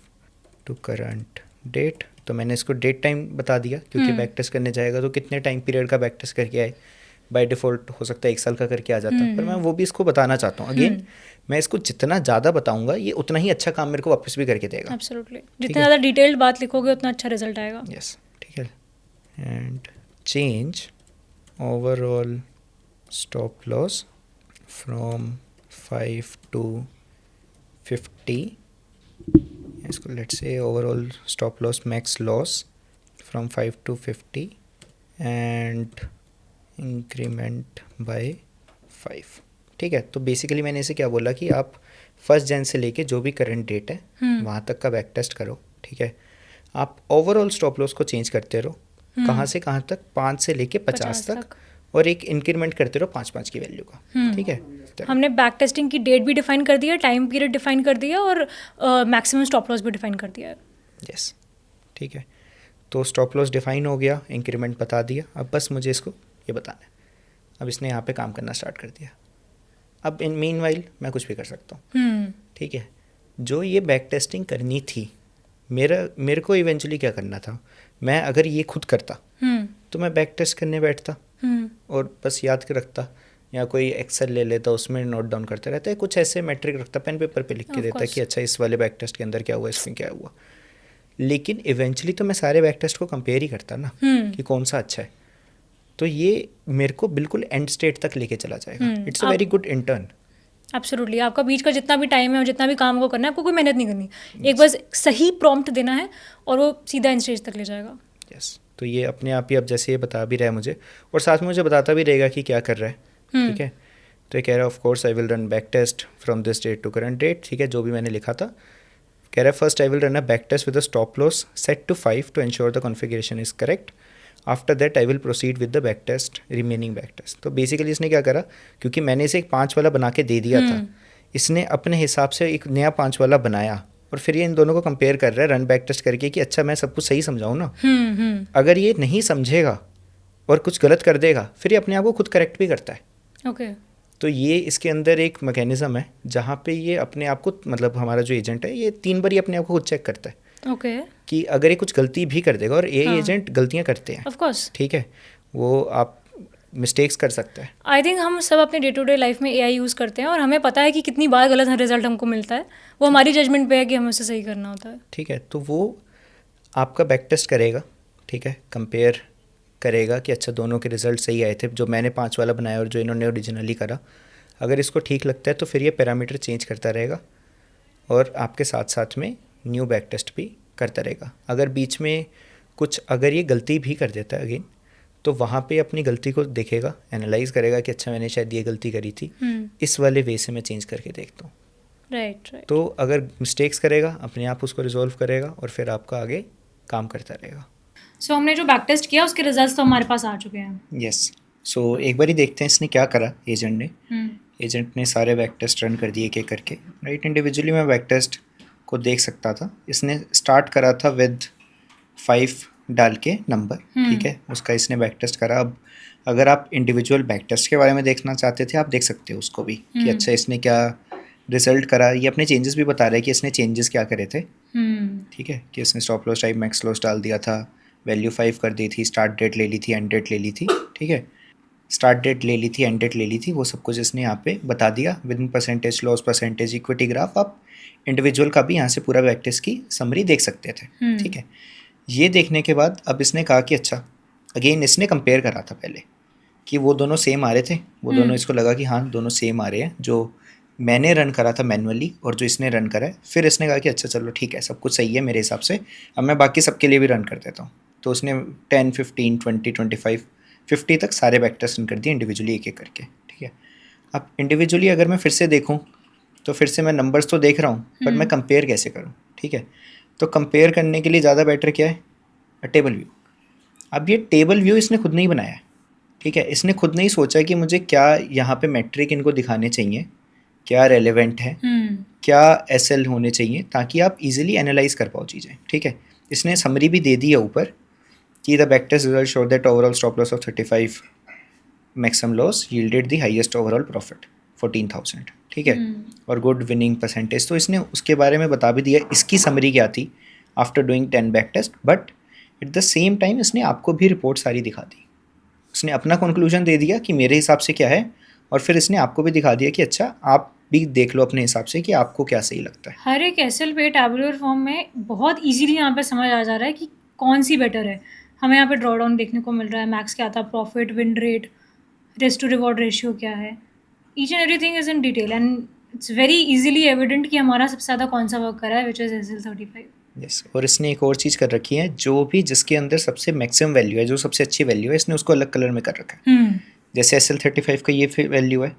to current date. तो मैंने इसको डेट टाइम बता दिया, क्योंकि बैक टेस्ट करने जाएगा तो कितने टाइम पीरियड का बैक टेस्ट करके आए। बाय डिफ़ॉल्ट हो सकता है 1 साल का करके आ जाता, पर मैं वो भी इसको बताना चाहता हूँ। अगेन मैं इसको जितना ज़्यादा बताऊंगा ये उतना ही अच्छा काम मेरे को वापस भी करके देगा। एब्सोल्युटली, जितना ज़्यादा डिटेल्ड बात लिखोगे उतना अच्छा रिजल्ट आएगा। यस, ठीक है, and change overall stop loss from 5 to 50। इसको let's say overall stop loss max loss from 5 to 50 and increment by 5। ठीक है, तो बेसिकली मैंने इसे क्या बोला कि आप 1st Jan से लेके जो भी करंट डेट है वहाँ तक का बैक टेस्ट करो। ठीक है, आप ओवरऑल स्टॉप लॉस को चेंज करते रहो, कहाँ से कहाँ तक, 5 से लेके 50 तक, और एक इंक्रीमेंट करते रहो 5-5 की वैल्यू का। ठीक है, हमने बैक टेस्टिंग की डेट भी डिफाइन कर दिया, टाइम पीरियड डिफाइन कर दिया, और मैक्सिमम स्टॉप लॉस भी डिफाइन कर दिया है। यस, ठीक है, तो स्टॉप लॉस डिफाइन हो गया, इंक्रीमेंट बता दिया। अब बस मुझे इसको ये बताना है। अब इसने यहाँ पे काम करना स्टार्ट कर दिया। अब इन मीनवाइल मैं कुछ भी कर सकता हूँ। ठीक है, जो ये बैक टेस्टिंग करनी थी, मेरे को इवेंचुअली क्या करना था, मैं अगर ये खुद करता तो मैं बैक टेस्ट करने बैठता और बस याद के रखता, या कोई एक्सेल ले लेता, उसमें नोट डाउन करते रहता है, कुछ ऐसे मैट्रिक रखता, पेन पेपर पे लिख के देता कि अच्छा इस वाले बैक टेस्ट के अंदर क्या हुआ, इसमें क्या हुआ। लेकिन इवेंचुअली तो मैं सारे बैक टेस्ट को कंपेयर ही करता ना कि कौन सा अच्छा है। तो ये मेरे को बिल्कुल एंड स्टेट तक लेके चला जाएगा। It's a very good intern. Absolutely, आपका बीच का जितना भी टाइम है और जितना भी काम को करना है, आपको कोई मेहनत नहीं करनी, एक बस सही प्रॉम्प्ट देना है और वो सीधा एंड स्टेज तक ले जाएगा। यस, तो ये अपने आप ही अब जैसे ये बता भी रहा है मुझे, और साथ में मुझे बताता भी रहेगा कि क्या कर रहा है। ठीक है, तो ये कह रहा है of course I will run back test from this date to current date. ठीक है, जो भी मैंने लिखा था। कह रहा है first I will run a back test with a stop loss set to 5 to ensure the configuration is correct. After that I will proceed with the back test, remaining back test. तो बेसिकली इसने क्या करा, क्योंकि मैंने इसे एक 5 वाला बना के दे दिया था, इसने अपने हिसाब से एक नया 5 वाला बनाया और फिर ये इन दोनों को कंपेयर कर रहा है रन बैक टेस्ट करके कि अच्छा मैं सब कुछ सही समझाऊँ ना। अगर ये नहीं समझेगा और कुछ गलत कर देगा, फिर ये अपने आप को खुद करेक्ट भी करता है। ओके, तो ये इसके अंदर एक मैकेनिज्म है जहाँ पे ये अपने आप को, मतलब हमारा जो एजेंट है, ये 3 बार ही अपने आप को खुद चेक करता है। ओके, कि अगर ये कुछ गलती भी कर देगा, और एआई एजेंट गलतियाँ करते हैं, ऑफ कोर्स, ठीक है, वो आप मिस्टेक्स कर सकता है। आई थिंक हम सब अपने डे टू डे लाइफ में एआई यूज़ करते हैं और हमें पता है कि कितनी बार गलत रिजल्ट हमको मिलता है। वो हमारी जजमेंट पे है कि हमें उसे सही करना होता है। ठीक है, तो वो आपका बैक टेस्ट करेगा। ठीक है, कंपेयर करेगा कि अच्छा दोनों के रिजल्ट सही आए थे, जो मैंने 5 वाला बनाया और जो इन्होंने ओरिजिनली करा। अगर इसको ठीक लगता है तो फिर ये पैरामीटर चेंज करता रहेगा और आपके साथ साथ में न्यू बैक टेस्ट भी करता रहेगा। अगर बीच में कुछ अगर ये गलती भी कर देता है अगेन, तो वहाँ पे अपनी गलती को देखेगा, एनालाइज करेगा कि अच्छा मैंने शायद ये गलती करी थी, इस वाले वे से मैं चेंज करके देखता हूँ। राइट। तो अगर मिस्टेक्स करेगा, अपने आप उसको रिजॉल्व करेगा और फिर आपका आगे काम करता रहेगा। सो हमने जो बैक टेस्ट किया उसके रिजल्ट्स तो हमारे पास आ चुके हैं। यस, सो एक बार ही देखते हैं इसने क्या करा। एजेंट ने सारे बैक टेस्ट रन कर दिए एक एक करके। राइट, इंडिविजुअली मैं बैक टेस्ट को देख सकता था। इसने स्टार्ट करा था विद 5 डाल के नंबर। ठीक है, उसका इसने बैक टेस्ट करा। अब अगर आप इंडिविजुअल बैक टेस्ट के बारे में देखना चाहते थे, आप देख सकते हो उसको भी कि अच्छा इसने क्या रिजल्ट करा। ये अपने चेंजेस भी बता रहा है कि इसने चेंजेस क्या करे थे। ठीक है, कि इसने stop loss type max loss डाल दिया था, वैल्यू 5 कर दी थी, स्टार्ट डेट ले ली थी, एंड डेट ले ली थी। ठीक है, स्टार्ट डेट ले ली थी, एंड डेट ले ली थी, वो सब कुछ इसने यहाँ पे बता दिया with in percentage, loss percentage, equity graph. आप इंडिविजुअल का भी यहाँ से पूरा बैक टेस्ट की समरी देख सकते थे। ठीक है, ये देखने के बाद अब इसने कहा कि अच्छा, अगेन इसने कंपेयर करा था पहले कि वो दोनों सेम आ रहे थे, वो दोनों, इसको लगा कि हाँ दोनों सेम आ रहे हैं, जो मैंने रन करा था मैनुअली और जो इसने रन करा है। फिर इसने कहा कि अच्छा चलो ठीक है, सब कुछ सही है मेरे हिसाब से, अब मैं बाकी सबके लिए भी रन कर देता हूँ। तो उसने 10, 15, 20, 25, 50 तक सारे वेक्टर्स रन कर दिए इंडिविजुअली एक एक करके, ठीक है। अब इंडिविजुअली अगर मैं फिर से देखूं तो फिर से मैं नंबर्स तो देख रहा हूँ, पर मैं कंपेयर कैसे करूँ, ठीक है। तो कंपेयर करने के लिए ज़्यादा बेटर क्या है, टेबल व्यू। अब ये टेबल व्यू इसने खुद नहीं बनाया है, ठीक है। इसने खुद नहीं सोचा कि मुझे क्या यहाँ पे मैट्रिक इनको दिखाने चाहिए, क्या रेलेवेंट है, क्या एसएल होने चाहिए, ताकि आप इजीली एनालाइज कर पाओ चीज़ें, ठीक है। इसने समरी भी दे दी है ऊपर कि the backtest result show that overall stop loss of 35 maximum loss yielded the highest overall profit 14,000, ठीक है, और गुड विनिंग परसेंटेज। तो इसने उसके बारे में बता भी दिया इसकी समरी क्या थी after doing 10 back test, but at the same time इसने आपको भी रिपोर्ट सारी दिखा दी। उसने अपना कंक्लूजन दे दिया कि मेरे हिसाब से क्या है, और फिर इसने आपको भी दिखा दिया कि अच्छा आप भी देख लो अपने हिसाब से कि आपको क्या सही लगता है। हर एक एसएल पे टैबुलर फॉर्म में बहुत इजीली यहाँ पे समझ आ जा रहा है कि कौन सी बेटर है। हमें यहाँ पे ड्रॉ डाउन देखने को मिल रहा है, मैक्स क्या था, profit, win rate, risk to reward ratio क्या है, each and everything is in detail and it's very easily evident कि हमारा सबसे ज़्यादा कौन सा वर्क कर रहा है, विच इज़ SL35। यस, और इसने एक और चीज़ कर रखी है, जो भी जिसके अंदर सबसे मैक्सिमम वैल्यू है, जो सबसे अच्छी वैल्यू है, इसने उसको अलग कलर में कर रखा है। जैसे SL35 का ये वैल्यू है,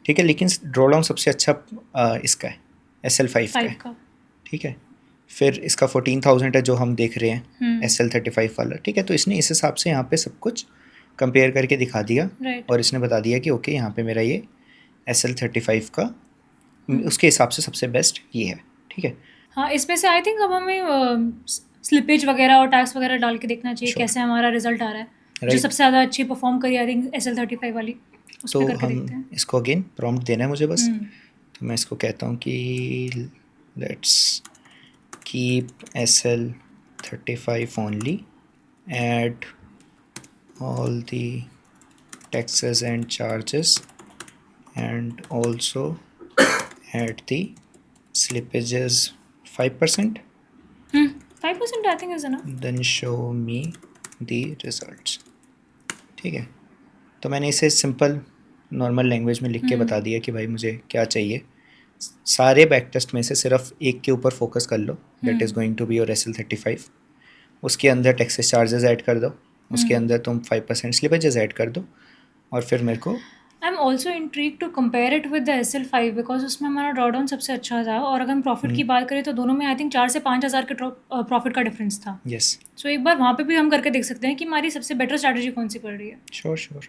ठीक है, लेकिन ड्रॉ डाउन सबसे अच्छा इसका है SL5 का है, ठीक है। फिर इसका 14,000 है जो हम देख रहे हैं SL35 वाला, ठीक है। तो इसने इस हिसाब से यहाँ पे सब कुछ कंपेयर करके दिखा दिया, और इसने बता दिया कि ओके यहाँ पे मेरा ये SL35 का उसके हिसाब से सबसे बेस्ट ये है, ठीक है। हाँ, इसमें से आई थिंक अब हमें स्लिपेज वगैरह और टैक्स वगैरह डाल के देखना चाहिए Sure. कैसे हमारा रिजल्ट आ रहा है। जो Right. सबसे ज़्यादा अच्छी परफॉर्म करी आई थिंक SL35 वाली, उस तो पे करके देखते हम हैं। इसको अगेन प्रॉम्प्ट देना है मुझे बस। तो मैं इसको कहता हूँ कि let's keep SL35 only, add all the taxes and charges, and also add the slippages 5%, 5% I think is ना। then show me the results, ठीक है। तो मैंने इसे सिंपल नॉर्मल लैंग्वेज में लिख के बता दिया कि भाई मुझे क्या चाहिए। सारे बैक टेस्ट में से सिर्फ एक के ऊपर फोकस कर लो, that is going to be your SL35। उसके अंदर टैक्सेस चार्जेस ऐड कर दो, उसके अंदर तुम 5% स्लिपेजेस ऐड कर दो, और फिर मेरे को I am also intrigued to compare it with the SL5 because उसमें हमारा ड्रॉडाउन सबसे अच्छा था, और अगर हम प्रॉफिट की बात करें तो दोनों में आई थिंक 4 से 5 हज़ार के प्रॉफिट का डिफरेंस था। यस, सो एक बार वहाँ पे भी हम करके देख सकते हैं कि हमारी सबसे बेटर स्ट्रैटेजी कौन सी पड़ रही है। श्योर,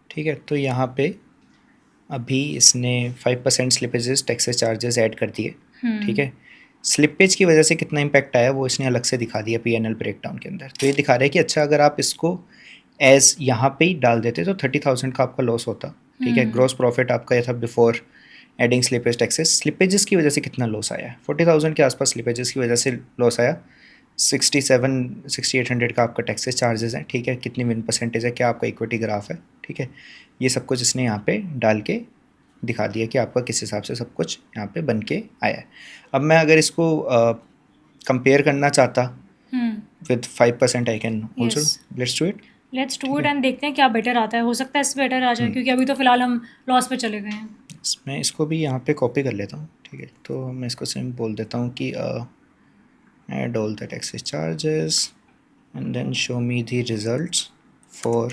ठीक है। तो यहाँ पे अभी इसने 5% स्लिपेजेस टैक्सेस चार्जेस ऐड कर दिए, ठीक है। स्लिपेज की वजह से कितना इम्पैक्ट आया वो इसने अलग से दिखा दिया PNL ब्रेकडाउन के अंदर। तो ये दिखा रहा है कि अच्छा अगर आप इसको एज यहाँ पे ही डाल देते तो 30,000 का आपका लॉस होता, ठीक है। ग्रॉस प्रॉफिट आपका ये था before adding slippage taxes. Slippages की वजह से कितना लॉस आया, 40,000 के आसपास स्लिपेजेस की वजह से लॉस आया। 6800 का आपका टैक्सेस चार्जेस हैं, ठीक है। कितनी विन परसेंटेज है, क्या आपका इक्विटी ग्राफ है, ठीक है। ये सब कुछ इसने यहाँ पे डाल के दिखा दिया कि आपका किस हिसाब से सब कुछ यहाँ पे बन के आया है। अब मैं अगर इसको कंपेयर करना चाहता with 5%, I can also, let's do it. And देखते हैं क्या बेटर आता है। हो सकता है इससे बेटर आ जाए, क्योंकि अभी तो फिलहाल हम लॉस पे चले गए हैं। मैं इसको भी यहाँ पे कॉपी कर लेता हूँ, ठीक है। तो मैं इसको सिर्फ बोल देता हूँ कि add all the taxes charges and then show me the results for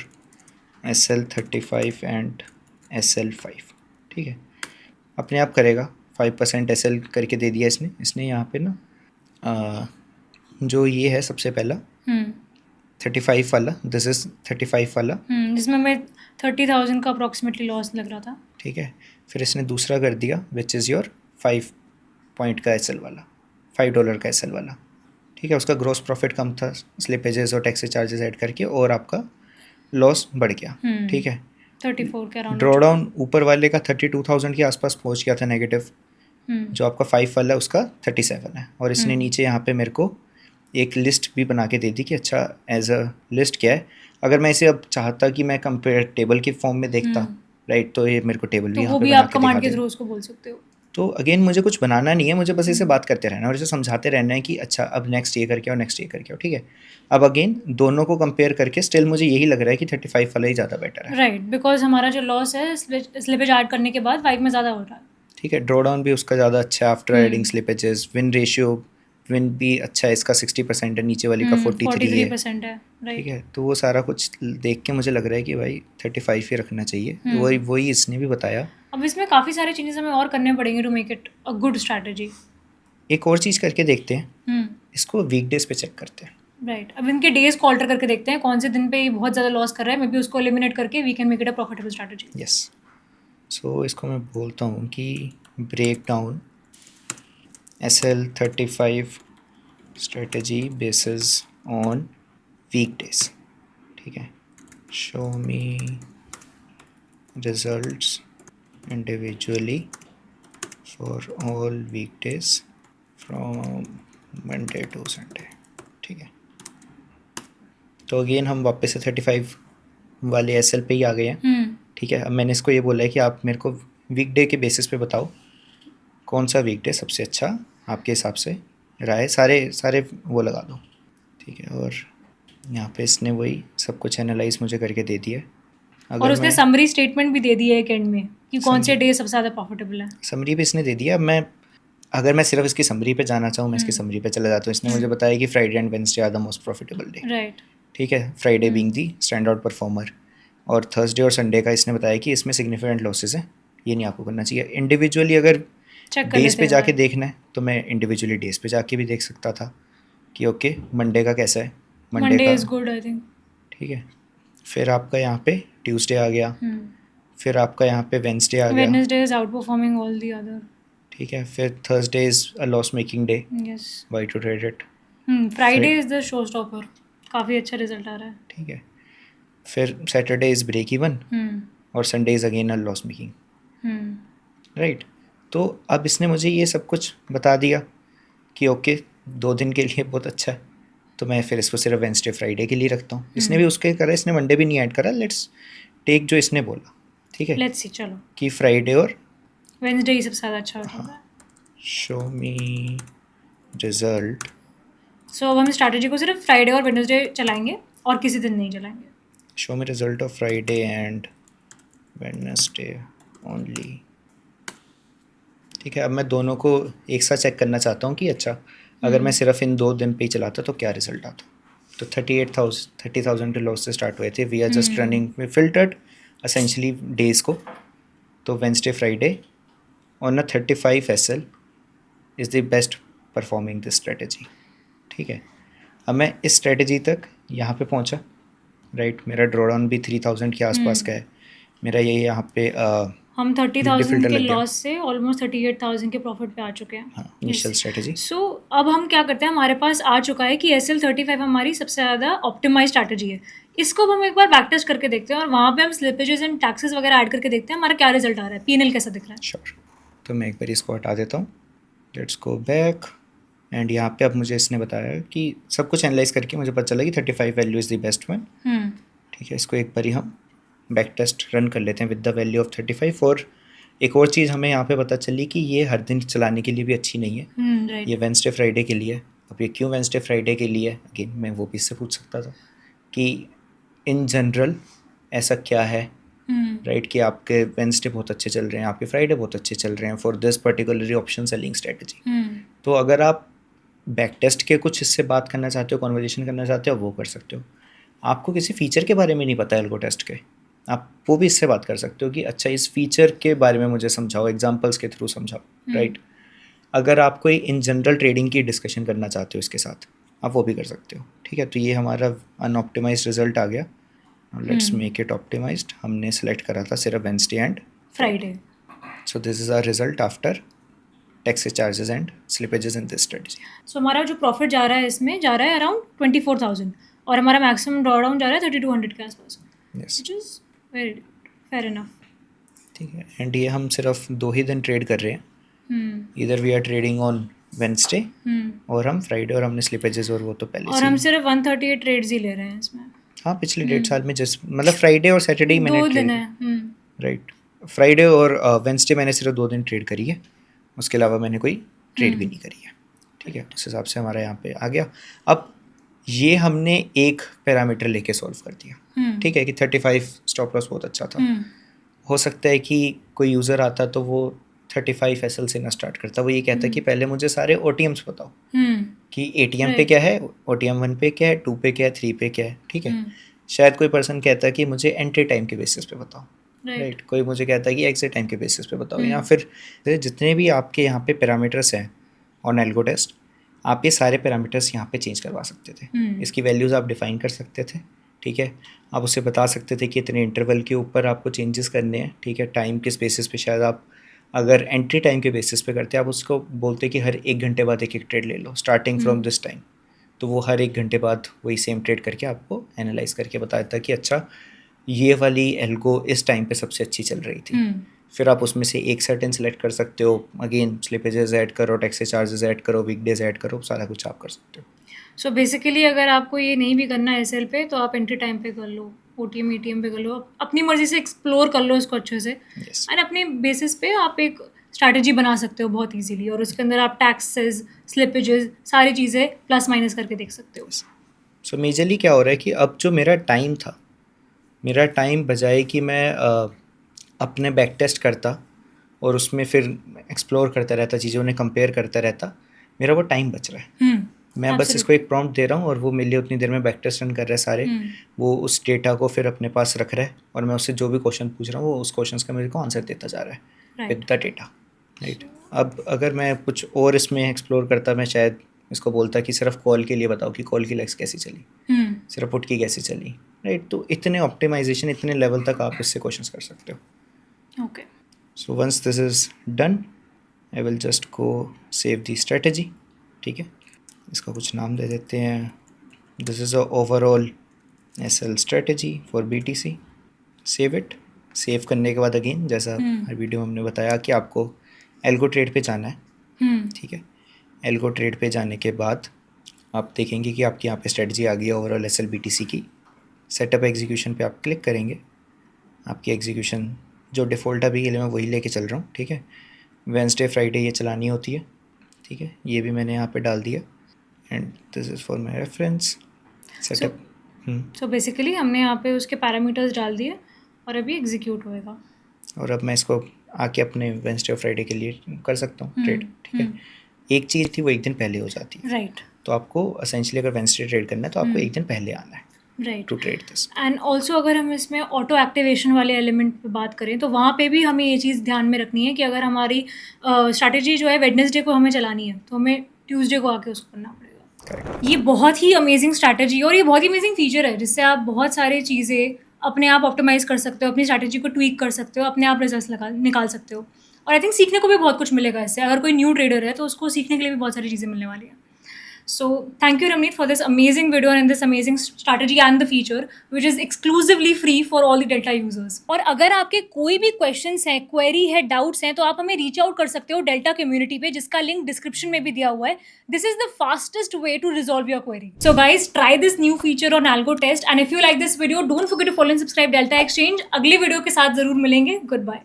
SL35 and SL5, ठीक है। अपने आप करेगा, 5% SL करके दे दिया इसने यहाँ पे ना। जो ये है सबसे पहला 35 वाला, दिस इज 35 वाला, जिसमें मैं 30,000 का अप्रॉक्सीमेटली लॉस लग रहा था, ठीक है। फिर इसने दूसरा कर दिया विच इज़ योर 5 पॉइंट का SL वाला, $5 का SL वाला, ठीक है। उसका ग्रॉस प्रॉफिट कम था स्लिपेजेस और टैक्सेस चार्जेस ऐड करके, और आपका लॉस बढ़ गया, ठीक है। 34 के अराउंड। ड्रॉ डाउन ऊपर वाले का 32,000 के आसपास पहुंच गया था नेगेटिव, जो आपका 5 वाला है उसका 37 है। और इसने नीचे यहाँ पे मेरे को एक लिस्ट भी बना के दे दी कि अच्छा एज अ लिस्ट क्या है। अगर मैं इसे अब चाहता कि मैं कंपेयर टेबल के फॉर्म में देखता, राइट, तो ये मेरे को टेबल भी तो यहाँ वो पे भी बना आप के कमांड दिखा के दे। थ्रू उसको बोल सकते हो। तो अगेन मुझे कुछ बनाना नहीं है, मुझे बस इसे बात करते रहना है और इसे समझाते रहना है कि अच्छा अब नेक्स्ट ये करके आओ, नेक्स्ट ये करके आओ, ठीक है। अब अगेन दोनों को कंपेयर करके स्टिल मुझे यही लग रहा है कि 35 वाला ही ज़्यादा बेटर है, राइट, बिकॉज हमारा जो लॉस है स्लिपेज ऐड करने के बाद 5 में ज़्यादा हो रहा है, ठीक है। ड्रॉ डाउन भी उसका ज़्यादा अच्छा है after adding slippages. Win ratio win भी अच्छा है, इसका 60% है, नीचे वाली का 43 है, 43% है, ठीक राइट। है। तो वो सारा कुछ देख के मुझे लग रहा है कि भाई 35 ही रखना चाहिए, वही इसने भी बताया। अब इसमें काफ़ी सारे चेंजेस हमें और करने पड़ेंगे to make it a good strategy. एक और चीज़ करके देखते हैं, इसको वीकडेज पे चेक करते हैं। राइट, अब इनके डेज को ऑल्टर करके देखते हैं कौन से दिन पे ये बहुत ज़्यादा लॉस कर रहा है, मे बी उसको एलिमिनेट करके we can make it a profitable strategy. Yes, so इसको मैं बोलता हूँ कि break down SL35 strategy basis on weekdays, ठीक है। Show me results individually for all weekdays from Monday to Sunday, ठीक है। तो अगेन हम वापस से 35 वाले SL पे ही आ गए हैं, ठीक है। अब मैंने इसको ये बोला है कि आप मेरे को वीकडे के बेसिस पे बताओ कौन सा वीकडे सबसे अच्छा आपके हिसाब से रहा है, सारे वो लगा दो, ठीक है। और यहाँ पे इसने वही सब कुछ एनालाइज मुझे करके दे दिया है। और उसने समरी स्टेटमेंट भी दे दी है एक एंड में कि कौन से डे सबसे ज़्यादा प्रॉफिटेबल है। समरी भी इसने दे दिया। अब अगर मैं सिर्फ इसकी समरी पे जाना चाहूँ, मैं इसकी समरी पे चला जाता हूँ। इसने मुझे बताया कि Friday and Wednesday are the most profitable day, right, ठीक है। Friday being the stand out performer, और थर्सडे और संडे का इसने बताया कि इसमें सिग्निफिकेंट लॉसेस हैं, ये नहीं आपको करना चाहिए। इंडिविजुअली अगर चेक कर डेज लेते पे हैं जाके देखना है तो मैं इंडिविजुअली डेज पे जाके भी देख सकता था कि ओके मंडे का कैसा है, मंडे मंडे का, इज गुड आई थिंक, ठीक है। फिर आपका यहाँ पे ट्यूसडे आ गया, फिर आपका यहाँ पे वेडनेसडे आ गया, Wednesday is out performing all the other, ठीक है। फिर Thursday is a loss making day, yes. Why to trade it. Friday is the show stopper, काफ़ी अच्छा रिजल्ट आ रहा है, ठीक है। फिर सैटरडे इज ब्रेक इवन, और Sunday is again a loss making, right. तो अब इसने मुझे ये सब कुछ बता दिया कि ओके 2 दिन के लिए बहुत अच्छा है, तो मैं फिर इसको सिर्फ वेडनेसडे फ्राइडे के लिए रखता हूँ। इसने भी उसके करा, इसने मंडे भी नहीं ऐड करा। लेट्स टेक जो इसने बोला, ठीक है, लेट्स सी, चलो कि फ्राइडे और वेडनेसडे ही सबसे ज़्यादा अच्छा होता है। शो मी रिजल्ट, सो अब हम स्ट्रैटेजी को सिर्फ फ्राइडे और वेडनेसडे चलाएंगे और किसी दिन नहीं चलाएंगे। Show me result of Friday and Wednesday only, ठीक है। अब मैं दोनों को एक साथ चेक करना चाहता हूँ कि अच्छा अगर मैं सिर्फ इन 2 दिन पे ही चलाता तो क्या रिजल्ट आता। तो 30,000 के लॉस से स्टार्ट हुए थे। We are just running, we filtered essentially days को। तो Wednesday Friday on a 35 SL is the best performing this strategy, ठीक है। अब मैं इस स्ट्रेटजी तक यहाँ पे पहुँचा, राइट। मेरा ड्रॉडाउन भी 3000 के आसपास का है। मेरा ये यहाँ पे हम 30,000 filter के लग गया। लॉस से ऑलमोस्ट 38,000 के प्रॉफिट पे आ चुके हैं। हाँ, इनिशियल स्ट्रेटजी। सो अब हम क्या करते हैं, हमारे पास आ चुका है कि SL35 हमारी सबसे ज़्यादा ऑप्टिमाइज स्ट्रैटेजी है। इसको अब हम एक बार बैक टेस्ट करके देखते हैं और वहाँ पे हम स्लिपेजेस एंड टैक्सेस वगैरह ऐड करके देखते हैं हमारा क्या रिजल्ट आ रहा है, P&L कैसा दिख रहा है। श्योर। तो मैं एक बार इसको हटा देता हूँ। लेट्स गो बैक एंड यहाँ पे अब मुझे इसने बताया कि सब कुछ एनालाइज करके मुझे पता चला कि 35 value is the best one, ठीक है। इसको एक बार ही हम बैक टेस्ट रन कर लेते हैं विद द वैल्यू ऑफ 35। और एक और चीज़ हमें यहाँ पे पता चली कि ये हर दिन चलाने के लिए भी अच्छी नहीं है, राइट। ये वेडनेसडे फ्राइडे के लिए। अब ये क्यों वेडनेसडे फ्राइडे के लिए, अगेन मैं वो भी इससे पूछ सकता था कि इन जनरल ऐसा क्या है, राइट, कि आपके वेडनेसडे बहुत अच्छे चल रहे हैं, आपके फ्राइडे बहुत अच्छे चल रहे हैं for this particularly option selling strategy. तो अगर आप बैक टेस्ट के कुछ इससे बात करना चाहते हो, कॉन्वर्जेशन करना चाहते हो, वो कर सकते हो। आपको किसी फीचर के बारे में नहीं पता है एल्गो टेस्ट के, आप वो भी इससे बात कर सकते हो कि अच्छा इस फीचर के बारे में मुझे समझाओ, एग्जांपल्स के थ्रू समझाओ, राइट। अगर आप कोई इन जनरल ट्रेडिंग की डिस्कशन करना चाहते हो इसके साथ, आप वो भी कर सकते हो, ठीक है। तो ये हमारा अनऑप्टिमाइज्ड रिजल्ट आ गया। Let's make it optimized. हमने सेलेक्ट करा था सिर्फ Wednesday and Friday. So this is our result after taxes, charges and slippages in this strategy. So हमारा जो प्रॉफिट जा रहा है इसमें जा रहा है अराउंड 24,000 और हमारा मैक्सिमम ड्रॉडाउन जा रहा है 3200 के आसपास, yes, which is very fair enough, ठीक है। एंड ये हम सिर्फ 2 ही दिन ट्रेड कर रहे हैं, इधर we are trading on Wednesday और हम फ्राइडे, और हमने स्लिपेजेस और वो तो पहले और से हम सिर्फ 138 ट्रेड्स ही ले रहे हैं इसमें। हाँ, पिछले 1.5 साल में जिस मतलब फ्राइडे और सैटरडे ही मैंने 2 दिन ट्रेड, है। राइट। फ्राइडे और वेडनेसडे मैंने सिर्फ 2 दिन ट्रेड करी है, उसके अलावा मैंने कोई ट्रेड भी नहीं करी है, ठीक है। उस हिसाब से हमारा यहाँ पे आ गया। अब ये हमने एक पैरामीटर लेके सॉल्व कर दिया, ठीक है, कि 35 स्टॉप लॉस बहुत अच्छा था। हो सकता है कि कोई यूज़र आता तो वो 35 SL से ना स्टार्ट करता, वो ये कहता कि पहले मुझे सारे OTMs बताओ, कि एटीएम पे Right. क्या है, ओटीएम 1 पे क्या है, 2 पे क्या है, 3 पे क्या है, ठीक है। हम्म, शायद कोई पर्सन कहता है कि मुझे एंट्री टाइम के बेसिस पे बताओ, Right. राइट। कोई मुझे कहता है कि एग्जिट टाइम के बेसिस पे बताओ, या हम्म, फिर जितने भी आपके यहाँ पे पैरामीटर्स हैं ऑन एल्गो टेस्ट, आप ये सारे पैरामीटर्स यहाँ पे चेंज करवा सकते थे। हम्म, इसकी वैल्यूज़ आप डिफाइन कर सकते थे, ठीक है। आप उसे बता सकते थे कि इतने इंटरवल के ऊपर आपको चेंजेस करने हैं, ठीक है। टाइम के बेसिस पे शायद आप अगर एंट्री टाइम के बेसिस पे करते, आप उसको बोलते कि हर 1 घंटे बाद एक ट्रेड ले लो स्टार्टिंग फ्रॉम दिस टाइम, तो वो हर 1 घंटे बाद वही सेम ट्रेड करके आपको एनालाइज करके बता देता कि अच्छा ये वाली एल्गो इस टाइम पे सबसे अच्छी चल रही थी। हम्म, फिर आप उसमें से एक सर्टेन सेलेक्ट कर सकते हो, अगेन स्लिपेजेस ऐड करो, टैक्सी चार्जेस ऐड करो, वीकडेज ऐड करो, सारा कुछ आप कर सकते हो। सो बेसिकली अगर आपको ये नहीं भी करना है एसएल पे तो आप एंट्री टाइम पे कर लो, ओटीएम ईटीएम पे कर लो, अपनी मर्जी से एक्सप्लोर कर लो इसको अच्छे से, यस, एंड अपने बेसिस पे आप एक स्ट्रैटेजी बना सकते हो बहुत इजीली, और उसके अंदर आप टैक्सेस, स्लिपेजेस, सारी चीज़ें प्लस माइनस करके देख सकते हो। सो मेजरली क्या हो रहा है कि अब जो मेरा टाइम था, मेरा टाइम बजाय कि मैं अपने बैक टेस्ट करता और उसमें फिर एक्सप्लोर करता रहता, चीज़ें उन्हें कंपेयर करता रहता, मेरा वो टाइम बच रहा है। मैं बस इसको एक प्रॉम्प्ट दे रहा हूँ और वो मेरे लिए उतनी देर में बैक टेस्ट रन कर रहा है सारे, वो उस डेटा को फिर अपने पास रख रहा है और मैं उससे जो भी क्वेश्चन पूछ रहा हूँ वो उस क्वेश्चन का मेरे को आंसर देता जा रहा है Right. With the data, right. अब अगर मैं कुछ और इसमें एक्सप्लोर करता, मैं शायद इसको बोलता कि सिर्फ कॉल के लिए बताओ कि कॉल की लेग्स कैसी चली, सिर्फ पुट की कैसी चली, राइट। तो इतने ऑप्टिमाइजेशन, इतने लेवल तक आप इससे क्वेश्चंस कर सकते हो। Okay, so once this is done, I will just go save the strategy, ठीक है। इसका कुछ नाम दे देते हैं, this is a overall SL strategy for BTC. Save it. Save करने के बाद अगेन जैसा हर वीडियो में हमने बताया कि आपको एल्गो ट्रेड पे जाना है, ठीक है। एल्गो ट्रेड पे जाने के बाद आप देखेंगे कि आपकी यहाँ पे स्ट्रेटजी आ गई है ओवरऑल एसएल बीटीसी की। सेटअप एग्जीक्यूशन पे आप क्लिक करेंगे, आपकी एग्जीक्यूशन जो डिफ़ॉल्ट अभी के लिए मैं वही लेके चल रहा हूँ, ठीक है। वेंसडे फ्राइडे ये चलानी होती है, ठीक है। ये भी मैंने यहाँ पे डाल दिया and this is for my reference setup. So basically हमने यहाँ पे उसके पैरामीटर्स डाल दिए और अभी एग्जीक्यूट होएगा। और अब मैं इसको आके अपने वेंसडे और फ्राइडे के लिए कर सकता हूँ ट्रेड, ठीक है। एक चीज़ थी वो एक दिन पहले हो जाती है, राइट, तो आपको असेंशली अगर वेंसडे ट्रेड करना है तो आपको एक दिन पहले आना है right. To trade this. And also अगर हम इसमें ऑटो एक्टिवेशन वाले एलिमेंट पे बात करें तो वहाँ पे भी हमें ये चीज़ ध्यान में रखनी है कि अगर हमारी स्ट्रैटेजी जो है वेडनेसडे को हमें चलानी है तो हमें ट्यूसडे को आके उसको करना पड़ेगा। करेक्ट। ये बहुत ही अमेजिंग स्ट्रैटेजी और ये बहुत ही अमेजिंग फीचर है जिससे आप बहुत सारी चीज़ें अपने आप ऑप्टिमाइज कर सकते हो, अपनी स्ट्रैटेजी को ट्वीक कर सकते हो, अपने आप रिजल्ट्स निकाल सकते हो। और आई थिंक सीखने को भी बहुत कुछ मिलेगा इससे। अगर कोई न्यू ट्रेडर है तो उसको सीखने के लिए भी बहुत सारी चीज़ें मिलने वाली है। So thank you Ramneet for this amazing video and this amazing strategy and the feature which is exclusively free for all the Delta users. और अगर आपके कोई भी questions हैं, query है, doubts हैं तो आप हमें reach out कर सकते हो Delta community पे जिसका link description में भी दिया हुआ है. This is the fastest way to resolve your query. So guys, try this new feature on Algo Test and if you like this video, don't forget to follow and subscribe Delta Exchange. अगले वीडियो के साथ जरूर मिलेंगे. Goodbye.